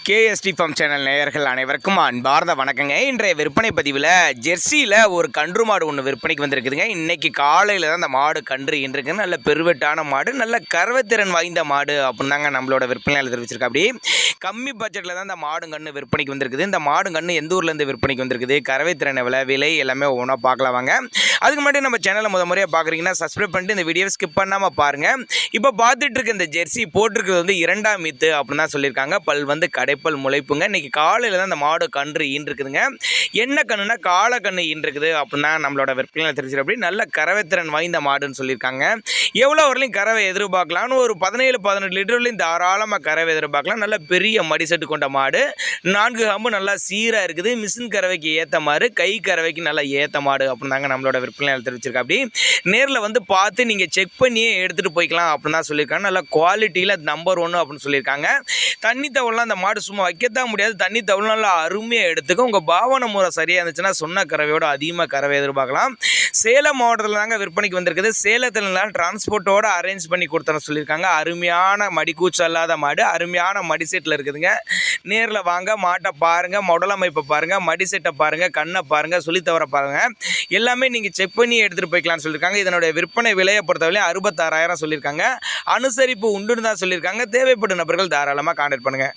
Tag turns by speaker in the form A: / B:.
A: KST form channel நேயர்கள் அனைவருக்கும் அன்பார்ந்த வணக்கங்க. இன்றைய விற்பனை பதிவில் ஜெர்சியில் ஒரு கன்று மாடு ஒன்று விற்பனைக்கு வந்திருக்குதுங்க. இன்றைக்கி காலையில் தான் அந்த மாடு கன்று இருக்குங்க. நல்ல பெருவெட்டான மாடு, நல்ல கறவைத்திறன் வாய்ந்த மாடு அப்படின்னு தாங்க நம்மளோட விற்பனையாளர் தெரிவிச்சிருக்கா. அப்படி கம்மி பட்ஜெட்டில் தான் இந்த மாடு கன்று விற்பனைக்கு வந்திருக்குது. இந்த மாடு கன்று எந்த ஊர்லேருந்து விற்பனைக்கு வந்திருக்குது, கறவைத்திறன் எவ்வளோ, விலை எல்லாமே ஒவ்வொன்றா பார்க்கலாம் வாங்க. அதுக்கு முன்னாடி நம்ம சேனலை முறையாக பார்க்குறீங்கன்னா சப்ஸ்கிரைப் பண்ணிட்டு இந்த வீடியோவை ஸ்கிப் பண்ணாமல் பாருங்கள். இப்போ பார்த்துட்டு இருக்க இந்த ஜெர்சி போட்டிருக்கிறது வந்து 2ஆம் மீத்து அப்படின்னு தான் சொல்லியிருக்காங்க. பல் வந்து கடைப்பல் முளைப்புங்க. இன்றைக்கி காலையில் தான் இந்த மாடு கன்று ஈன்றுக்குதுங்க. என்ன கண்ணுனா காளை கன்று ஈன்றுக்குது அப்படின்னா நம்மளோட விற்பனையில் தெரிஞ்சிரு. அப்படி நல்ல கறவைத்திறன் வாய்ந்த மாடுன்னு சொல்லியிருக்காங்க. எவ்வளோ வரலையும் கறவை எதிர்பார்க்கலாம்னு ஒரு 17-18 லிட்டர்லையும் தாராளமாக கறவை எதிர்பார்க்கலாம். நல்ல பெரிய மடிசெட்டு கொண்ட மாடு, 4 கம்பு நல்லா சீராக இருக்குது. மிஷின் கறவைக்கு ஏற்ற மாடு, கை கறவைக்கு நல்லா ஏற்ற மாடு அப்படின்னு தாங்க நம்மளோட விற்பனையில் தெரிவிச்சிருக்கா. அப்படி நேரில் வந்து பார்த்து நீங்கள் செக் பண்ணியே எடுத்துகிட்டு போய்க்கலாம் அப்படின்னு தான் சொல்லியிருக்காங்க. நல்ல குவாலிட்டியில் நம்பர் 1 அப்படின்னு சொல்லியிருக்காங்க. தண்ணி தவளெலாம் அந்த மாடு சும்மா வைக்கத்தான் முடியாது. தண்ணி தவளை நல்லா அருமையாக எடுத்துக்கும். உங்கள் பாவனை முறை சரியாக இருந்துச்சுன்னா சொன்ன கறவையோட அதிகமாக கறவை எதிர்பார்க்கலாம். சேலம் மாவட்டத்தில் தாங்க விற்பனைக்கு வந்திருக்குது. சேலத்தில் டிரான்ஸ்போர்ட்டோடு அரேஞ்ச் பண்ணி கொடுத்தன சொல்லியிருக்காங்க. அருமையான மடிக்கூச்சு அல்லாத மாடு, அருமையான மடி செட்டில் இருக்குதுங்க. நேரில் வாங்க, மாட்டை பாருங்கள், உடலமைப்பை பாருங்கள், மடி செட்டை பாருங்கள், கண்ணை பாருங்கள், சொல்லி தவற பாருங்கள், எல்லாமே நீங்கள் செக் பண்ணி எடுத்துகிட்டு போய்க்கலாம்னு சொல்லியிருக்காங்க. இதனுடைய விற்பனை விலையை பொறுத்தவரையும் 66,000 சொல்லியிருக்காங்க. அனுசரிப்பு உண்டுன்னு தான் சொல்லியிருக்காங்க. தேவைப்படும் நபர்கள் தாராளமாக கான்டாக்ட் பண்ணுங்கள்.